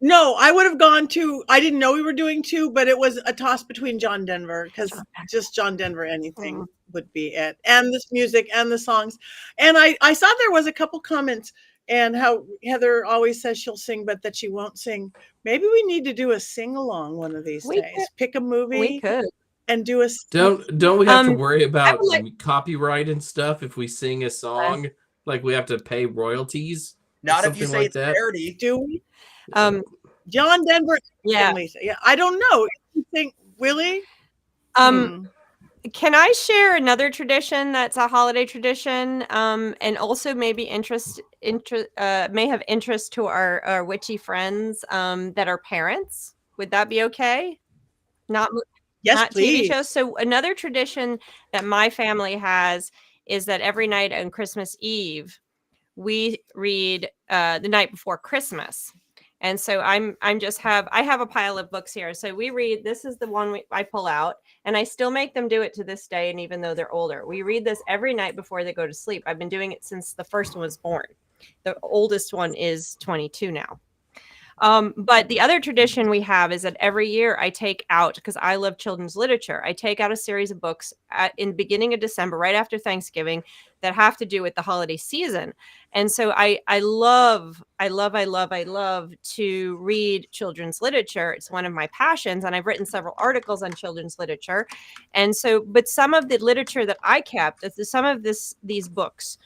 No, I would have gone to, I didn't know we were doing two, but it was a toss between John Denver, because just John Denver, anything would be it. And this music and the songs. And I saw there was a couple comments and how Heather always says she'll sing, but that she won't sing. Maybe we need to do a sing along one of these days. Pick a movie. We could. And do a Don't we have to worry about copyright and stuff if we sing a song? Like we have to pay royalties? Not if you say like it's parody. Do we? John Denver. Yeah. Yeah. I don't know. You think Willie? Can I share another tradition that's a holiday tradition, and also maybe may have interest to our witchy friends that are parents? Would that be okay? Yes, not please. TV shows. So another tradition that my family has is that every night on Christmas Eve, we read the night before Christmas. And so I have a pile of books here. So we read, this is the one I pull out, and I still make them do it to this day. And even though they're older, we read this every night before they go to sleep. I've been doing it since the first one was born. The oldest one is 22 now. But the other tradition we have is that every year I take out, because I love children's literature, I take out a series of books in the beginning of December, right after Thanksgiving, that have to do with the holiday season. And so I love to read children's literature. It's one of my passions, and I've written several articles on children's literature. And so, but some of the literature that I kept, some of these books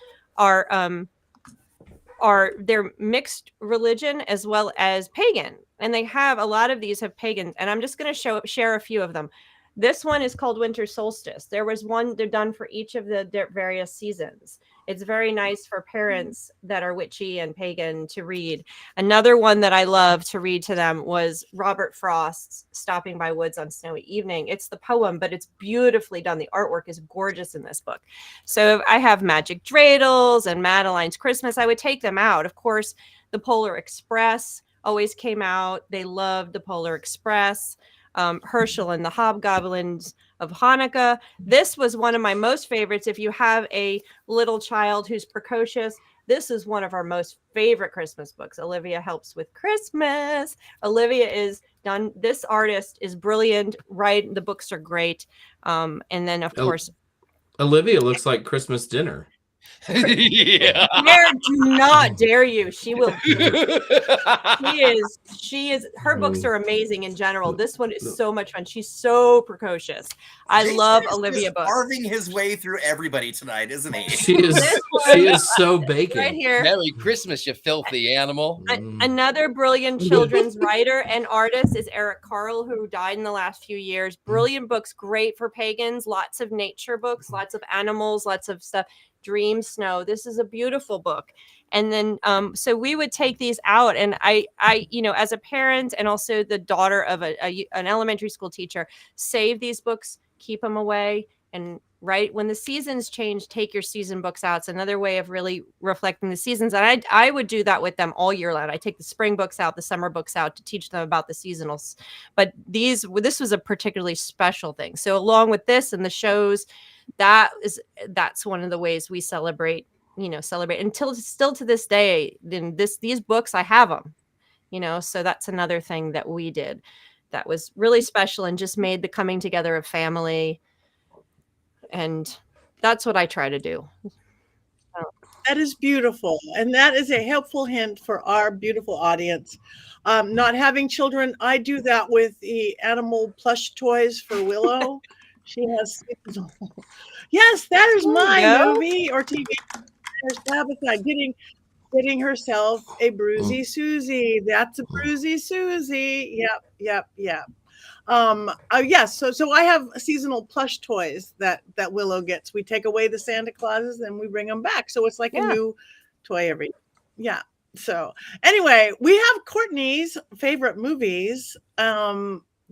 they're mixed religion as well as pagan, and they have a lot of these have pagans, and I'm just going to share a few of them. This one is called Winter Solstice. There was one they're done for each of the various seasons. It's very nice for parents that are witchy and pagan to read. Another one that I love to read to them was Robert Frost's Stopping by Woods on Snowy Evening. It's the poem, but it's beautifully done. The artwork is gorgeous in this book. So I have Magic Dreidels and Madeline's Christmas. I would take them out. Of course, the Polar Express always came out. They loved the Polar Express. Herschel and the Hobgoblins of Hanukkah. This was one of my most favorites. If you have a little child who's precocious, this is one of our most favorite Christmas books. Olivia Helps with Christmas. Olivia is done. This artist is brilliant. Right. The books are great. And then, of course, Olivia looks like Christmas dinner. Yeah. Do not dare you. She will. She is. Her books are amazing in general. This one is so much fun. She's so precocious. I love Olivia books. Carving his way through everybody tonight, isn't he? She is so bacon. Right here. Merry Christmas, you filthy animal. Another brilliant children's writer and artist is Eric Carle, who died in the last few years. Brilliant books, great for pagans. Lots of nature books, lots of animals, lots of stuff. Dream Snow. This is a beautiful book. And then, so we would take these out, and I, as a parent and also the daughter of an elementary school teacher, save these books, keep them away, and right when the seasons change, take your season books out. It's another way of really reflecting the seasons. And I would do that with them all year long. I take the spring books out, the summer books out to teach them about the seasonals. But this was a particularly special thing. So along with this and the shows, that's one of the ways we celebrate until still to this day. Then these books, I have them, so that's another thing that we did that was really special and just made the coming together of family. And that's what I try to do. That is beautiful. And that is a helpful hint for our beautiful audience. Not having children, I do that with the animal plush toys for Willow. She has yes, that is my movie or TV. There's Tabitha getting herself a Bruisey Susie. That's a Bruisey Susie. Yep. Yes. So I have seasonal plush toys that Willow gets. We take away the Santa Clauses and we bring them back. So it's like a new toy every year. So anyway, we have Courtney's favorite movies.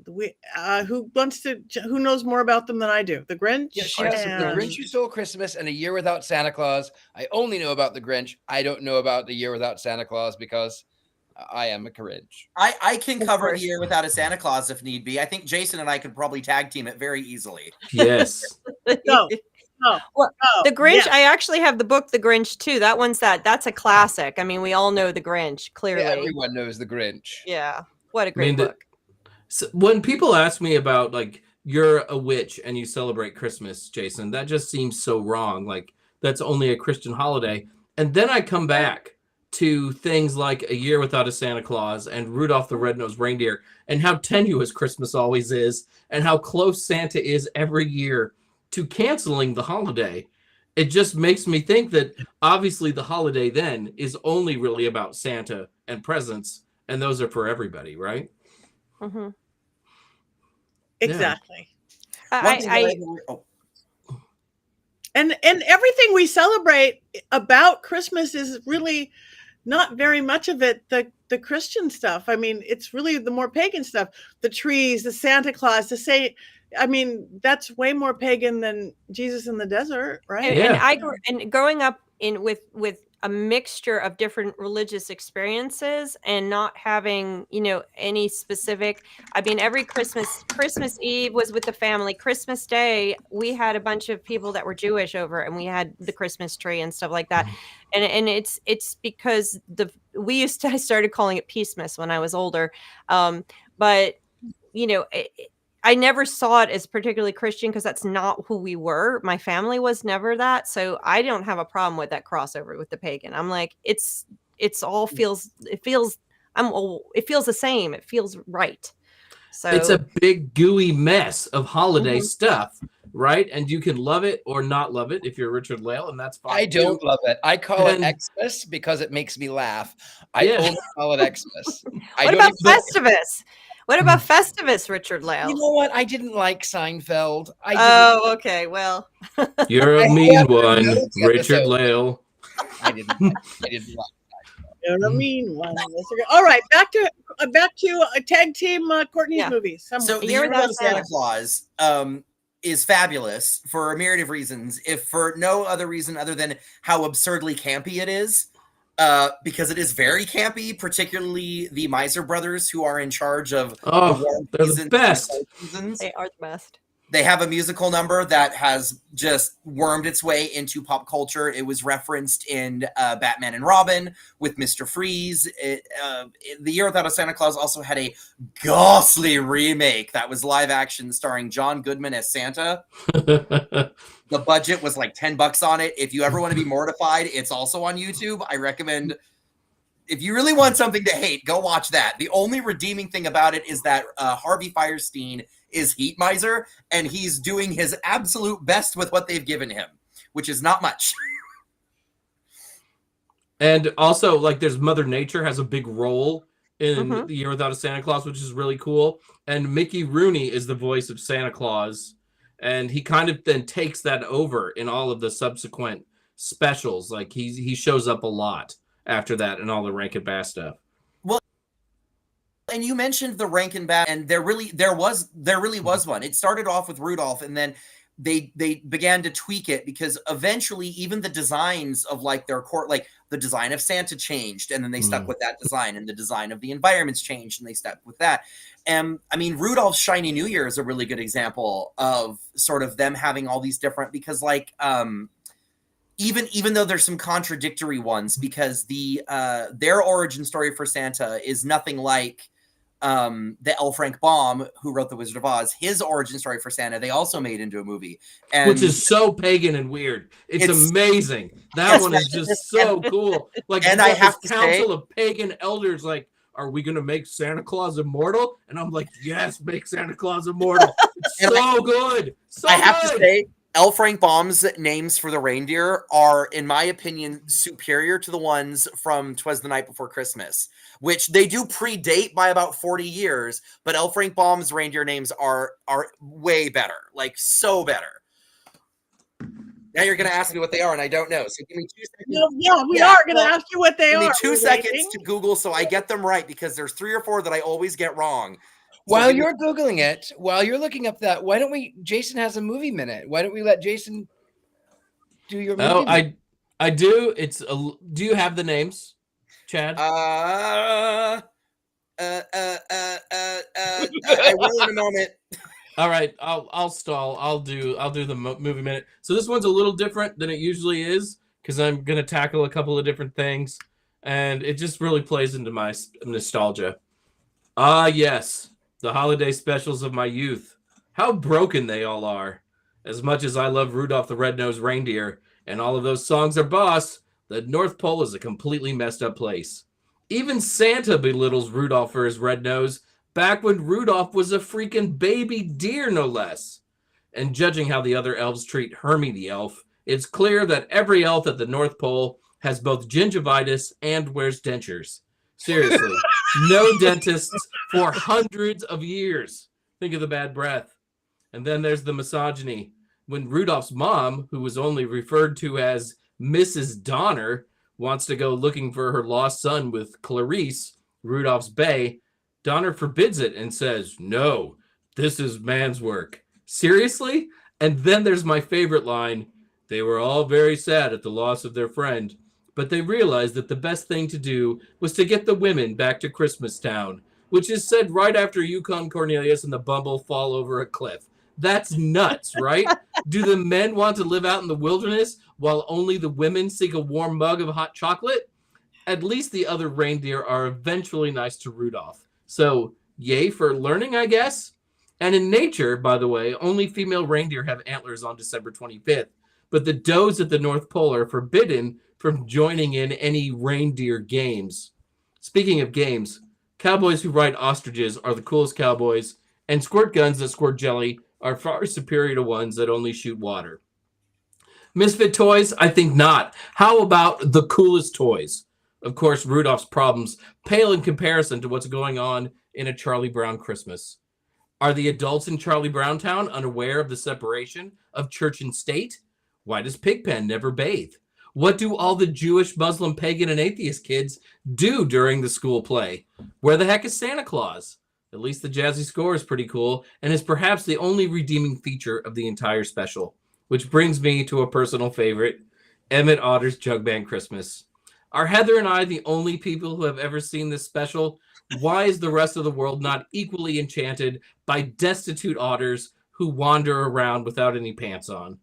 Who knows more about them than I do? The Grinch. Yeah, she has The Grinch Who Stole Christmas and A Year Without Santa Claus. I only know about The Grinch. I don't know about The Year Without Santa Claus because I am a Grinch. I can cover The Year Without a Santa Claus if need be. I think Jason and I could probably tag team it very easily. Yes. No. The Grinch. I actually have the book The Grinch too. That's a classic. I mean, we all know The Grinch clearly. Yeah, everyone knows The Grinch. Yeah, what a great book. So when people ask me about like you're a witch and you celebrate Christmas, Jason, that just seems so wrong. Like that's only a Christian holiday. And then I come back to things like A Year Without a Santa Claus and Rudolph the Red-Nosed Reindeer and how tenuous Christmas always is and how close Santa is every year to canceling the holiday. It just makes me think that obviously the holiday then is only really about Santa and presents, and those are for everybody, right? Mm-hmm. Exactly. And everything we celebrate about Christmas is really not very much of it the Christian stuff. I mean, it's really the more pagan stuff. The trees, the Santa Claus, the saint. I mean, that's way more pagan than Jesus in the desert, right? And growing up with a mixture of different religious experiences and not having, any specific. I mean, every Christmas Eve was with the family. Christmas Day, we had a bunch of people that were Jewish over, and we had the Christmas tree and stuff like that. And it's because I started calling it Peacemas when I was older, but I never saw it as particularly Christian because that's not who we were. My family was never that. So I don't have a problem with that crossover with the pagan. I'm like, it feels the same. It feels right. So it's a big gooey mess of holiday stuff, right? And you can love it or not love it if you're Richard-Lael, and that's fine. I don't love it. I call it Xmas because it makes me laugh. I only call it Xmas. What about Festivus? What about Festivus, Richard-Lael? You know what? I didn't like Seinfeld. Okay. Well, you're a mean one, Richard-Lael. I didn't like You're a mean one. All right, back to a tag team Courtney's movies. So The Year Without Santa Claus is fabulous for a myriad of reasons, if for no other reason other than how absurdly campy it is. Because it is very campy, particularly the Miser brothers who are in charge of they're the best. They are the best. They have a musical number that has just wormed its way into pop culture. It was referenced in Batman and Robin with Mr. Freeze. The Year Without a Santa Claus also had a ghastly remake that was live action starring John Goodman as Santa. The budget was like $10 on it. If you ever want to be mortified, it's also on YouTube. I recommend, if you really want something to hate, go watch that. The only redeeming thing about it is that Harvey Fierstein is Heat Miser, and he's doing his absolute best with what they've given him, which is not much. And also, like, there's Mother Nature has a big role in The Year Without a Santa Claus, which is really cool. And Mickey Rooney is the voice of Santa Claus. And he kind of then takes that over in all of the subsequent specials. Like he shows up a lot after that and all the Rankin Bass stuff. Well, and you mentioned the Rankin Bass, and there really was one. It started off with Rudolph, and then they began to tweak it because eventually even the designs of like their court, like the design of Santa changed, and then they stuck with that design, and the design of the environments changed, and they stuck with that. And I mean, Rudolph's Shiny New Year is a really good example of sort of them having all these different, because like even though there's some contradictory ones, because their origin story for Santa is nothing like the L. Frank Baum, who wrote The Wizard of Oz. His origin story for Santa, they also made into a movie, which is so pagan and weird. It's amazing. That one is just so cool. Like, and I have this council of pagan elders, like, are we going to make Santa Claus immortal? And I'm like, yes, make Santa Claus immortal. It's so good. So I have to say, L. Frank Baum's names for the reindeer are, in my opinion, superior to the ones from 'Twas the Night Before Christmas, which they do predate by about 40 years. But L. Frank Baum's reindeer names are way better, like so better. Now you're going to ask me what they are, and I don't know. So give me 2 seconds. We are going to ask you what they are. Give me 2 seconds to Google so I get them right, because there's 3 or 4 that I always get wrong. While you're Googling it, while you're looking up that, why don't we, Jason has a movie minute. Why don't we let Jason do your movie minute? I do. Do you have the names, Chad? I will in a moment. All right, I'll stall. I'll do the movie minute. So this one's a little different than it usually is because I'm gonna tackle a couple of different things, and it just really plays into my nostalgia. Ah, yes, the holiday specials of my youth. How broken they all are. As much as I love Rudolph the Red-Nosed Reindeer and all of those songs are boss, the North Pole is a completely messed up place. Even Santa belittles Rudolph for his red nose, back when Rudolph was a freaking baby deer, no less. And judging how the other elves treat Hermie the elf, it's clear that every elf at the North Pole has both gingivitis and wears dentures. Seriously, no dentists for hundreds of years. Think of the bad breath. And then there's the misogyny. When Rudolph's mom, who was only referred to as Mrs. Donner, wants to go looking for her lost son with Clarice, Rudolph's bae, Donner forbids it and says, "No, this is man's work." Seriously? And then there's my favorite line. They were all very sad at the loss of their friend, but they realized that the best thing to do was to get the women back to Christmas Town, which is said right after Yukon Cornelius and the Bumble fall over a cliff. That's nuts, right? Do the men want to live out in the wilderness while only the women seek a warm mug of hot chocolate? At least the other reindeer are eventually nice to Rudolph. So, yay for learning, I guess? And in nature, by the way, only female reindeer have antlers on December 25th. But the does at the North Pole are forbidden from joining in any reindeer games. Speaking of games, cowboys who ride ostriches are the coolest cowboys, and squirt guns that squirt jelly are far superior to ones that only shoot water. Misfit toys? I think not. How about the coolest toys? Of course, Rudolph's problems pale in comparison to what's going on in A Charlie Brown Christmas. Are the adults in Charlie Brown Town unaware of the separation of church and state? Why does Pigpen never bathe? What do all the Jewish, Muslim, pagan, and atheist kids do during the school play? Where the heck is Santa Claus? At least the jazzy score is pretty cool and is perhaps the only redeeming feature of the entire special. Which brings me to a personal favorite, Emmett Otter's Jug Band Christmas. Are Heather and I the only people who have ever seen this special? Why is the rest of the world not equally enchanted by destitute otters who wander around without any pants on?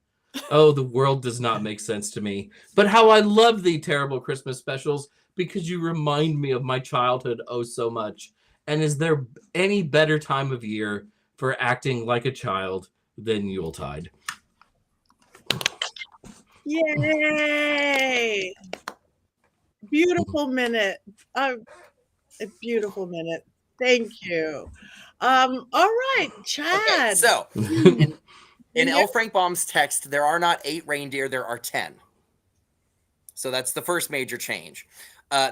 Oh, the world does not make sense to me. But how I love the terrible Christmas specials because you remind me of my childhood oh so much. And is there any better time of year for acting like a child than Yuletide? Yay! Beautiful minute. A beautiful minute. Thank you. All right, Chad. Okay, so in L. Frank Baum's text, there are not 8 reindeer, there are 10. So that's the first major change.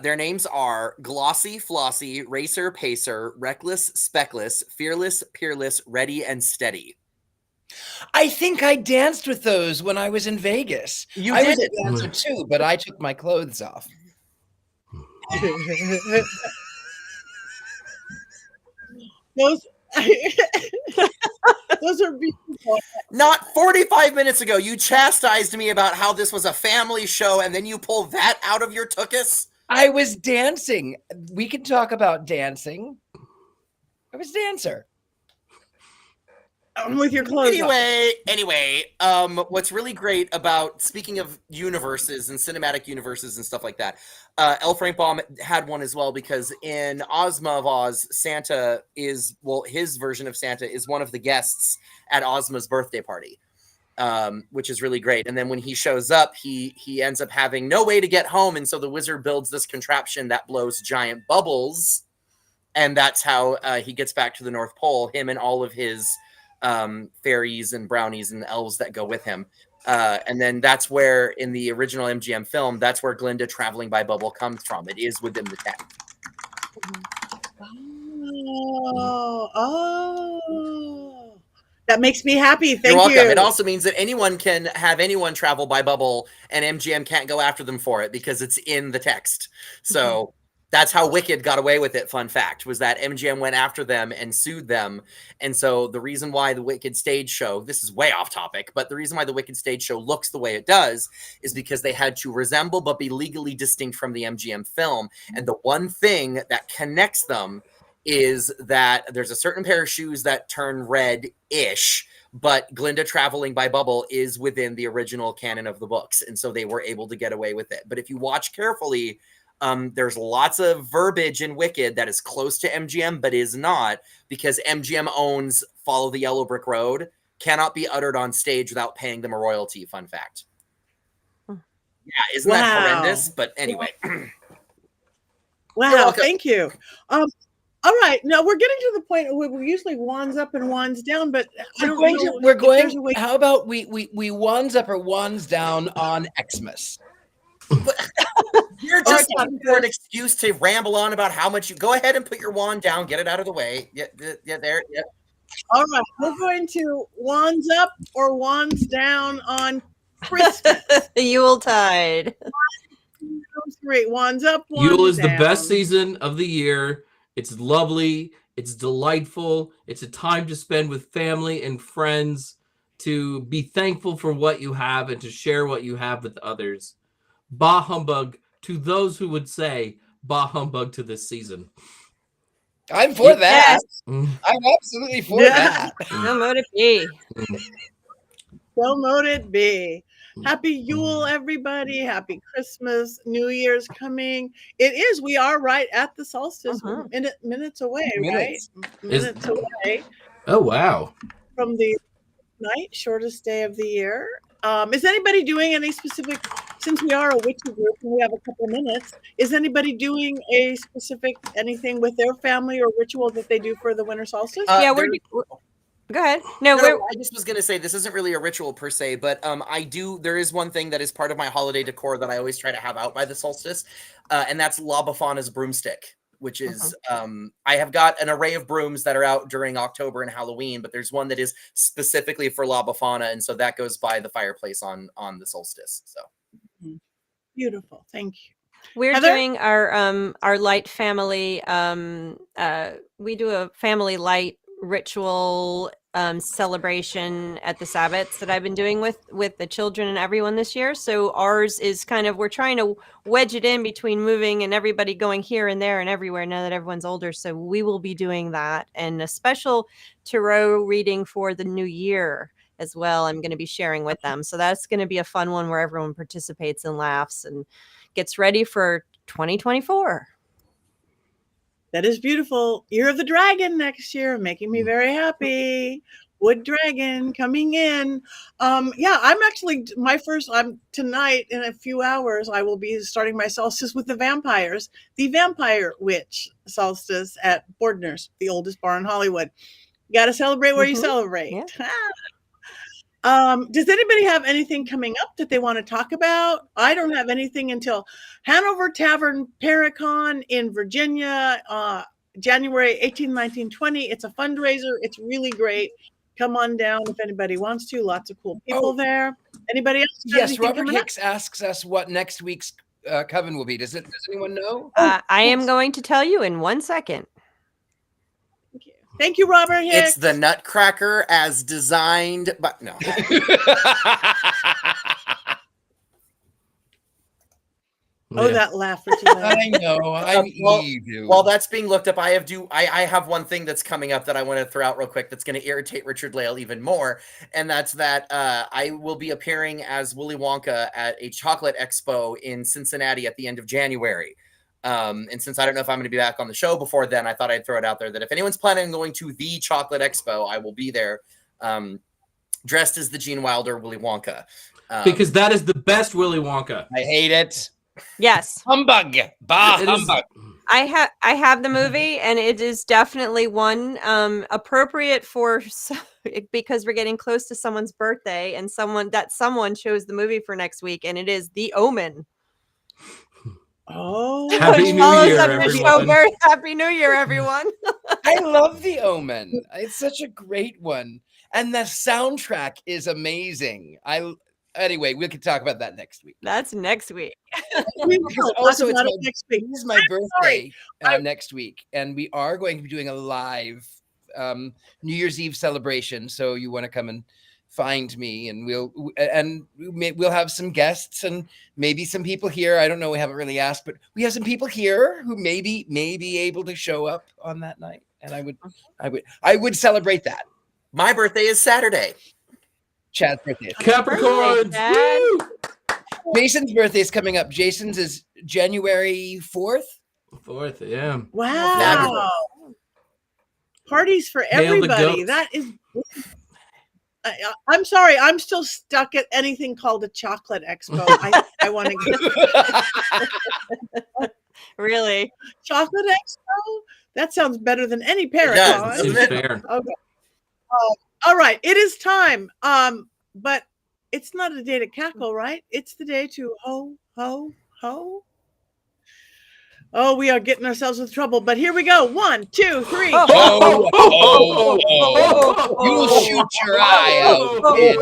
Their names are Glossy, Flossy, Racer, Pacer, Reckless, Speckless, Fearless, Peerless, Ready, and Steady. I think I danced with those when I was in Vegas. I was a dancer too, but I took my clothes off. Those are beautiful. Not 45 minutes ago, you chastised me about how this was a family show, and then you pull that out of your tuchus? I was dancing. We can talk about dancing. I was a dancer. With your clothes Anyway, what's really great about, speaking of universes and cinematic universes and stuff like that, L. Frank Baum had one as well, because in Ozma of Oz, Santa is, well, his version of Santa is one of the guests at Ozma's birthday party, which is really great. And then when he shows up, he ends up having no way to get home, and so the wizard builds this contraption that blows giant bubbles, and that's how he gets back to the North Pole, him and all of his fairies and brownies and elves that go with him. And then that's where, in the original MGM film, that's where Glinda traveling by bubble comes from. It is within the text. Oh, that makes me happy. Thank You're welcome. you. It also means that anyone can have anyone travel by bubble, and MGM can't go after them for it because it's in the text. So That's how Wicked got away with it. Fun fact was that MGM went after them and sued them. And so the reason why the Wicked stage show, this is way off topic, but the reason why the Wicked stage show looks the way it does is because they had to resemble but be legally distinct from the MGM film. And the one thing that connects them is that there's a certain pair of shoes that turn red-ish, but Glinda traveling by Bubble is within the original canon of the books. And so they were able to get away with it. But if you watch carefully, there's lots of verbiage in Wicked that is close to MGM, but is not, because MGM owns Follow the Yellow Brick Road, cannot be uttered on stage without paying them a royalty. Fun fact. Yeah, isn't that horrendous? But anyway. Wow, thank you. All right, now we're getting to the point where we're usually wands up and wands down, but how about we wands up or wands down on Xmas? You're just looking for an excuse to ramble on about how much you go ahead and put your wand down, get it out of the way. Yeah, there. Yeah. All right, we're going to wands up or wands down on Christmas. Yuletide. Great, wands up. Wands Yule is down. the best season of the year. It's lovely. It's delightful. It's a time to spend with family and friends, to be thankful for what you have and to share what you have with others. Bah humbug to those who would say bah humbug to this season. I'm for that. Yes. I'm absolutely for that. So mote it be. So mote it be. Happy Yule, everybody. Happy Christmas. New Year's coming. It is. We are right at the solstice. Minutes away, right? Minutes away. Oh, wow. From the night, shortest day of the year. Is anybody doing any specific, since we are a witchy group and we have a couple minutes, is anybody doing a specific anything with their family or ritual that they do for the winter solstice? Yeah, we're go ahead. No, I just was going to say this isn't really a ritual per se, but there is one thing that is part of my holiday decor that I always try to have out by the solstice, and that's La Befana's broomstick, which is, I have got an array of brooms that are out during October and Halloween, but there's one that is specifically for La Befana, and so that goes by the fireplace on the solstice. So beautiful. Thank you. We're Heather? doing our light family. We do a family light ritual celebration at the Sabbats that I've been doing with the children and everyone this year. So ours is kind of, we're trying to wedge it in between moving and everybody going here and there and everywhere now that everyone's older. So we will be doing that, and a special tarot reading for the new year as well. I'm going to be sharing with them. So that's going to be a fun one where everyone participates and laughs and gets ready for 2024. That is beautiful. Year of the Dragon next year, making me very happy. Wood Dragon coming in. Yeah, I'm actually I'm tonight in a few hours, I will be starting my solstice with the vampires, the Vampire Witch solstice at Bordner's, the oldest bar in Hollywood. You got to celebrate where you celebrate. Yeah. Does anybody have anything coming up that they want to talk about? I don't have anything until Hanover Tavern Paracon in Virginia, January 18, 19, 20. It's a fundraiser. It's really great. Come on down if anybody wants to. Lots of cool people there. Anybody else? Yes, Robert Hicks asks us what next week's Coven will be. Does anyone know? I am going to tell you in 1 second. Thank you, Robert Hicks. It's the Nutcracker as designed, but no. That laugh, Richard-Lael. I know. I'm evil. While that's being looked up, I have one thing that's coming up that I want to throw out real quick that's going to irritate Richard-Lael even more, and that's that I will be appearing as Willy Wonka at a chocolate expo in Cincinnati at the end of January. And since I don't know if I'm going to be back on the show before then, I thought I'd throw it out there that if anyone's planning on going to the Chocolate Expo, I will be there, dressed as the Gene Wilder Willy Wonka. Because that is the best Willy Wonka. I hate it. Yes. Humbug. Bah humbug. I have the movie, and it is definitely one appropriate for because we're getting close to someone's birthday, and someone chose the movie for next week, and it is The Omen. Oh, Happy New Year, everyone. Happy New Year, everyone. I love The Omen. It's such a great one. And the soundtrack is amazing. anyway, we can talk about that next week. That's next week. We Because will also talk it's about my, it next week. this is my birthday I- next week, and we are going to be doing a live New Year's Eve celebration. So you want to come and find me, and we'll have some guests and maybe some people here. I don't know, we haven't really asked, but we have some people here who may be able to show up on that night, and I would celebrate that. My birthday is Saturday. Chad's birthday. Capricorns. Dad. Woo! Jason's birthday is coming up. Jason's is January 4th. 4th, yeah. Wow. Parties for Hail the everybody. goats. That is. I'm sorry. I'm still stuck at anything called a chocolate expo. I want to Really? chocolate expo. That sounds better than any parrot. does. Seems fair. Okay. All right. It is time. But it's not a day to cackle, right? It's the day to ho, ho, ho. Oh, we are getting ourselves with trouble. But here we go. 1, 2, 3. You'll shoot your eye out, kid.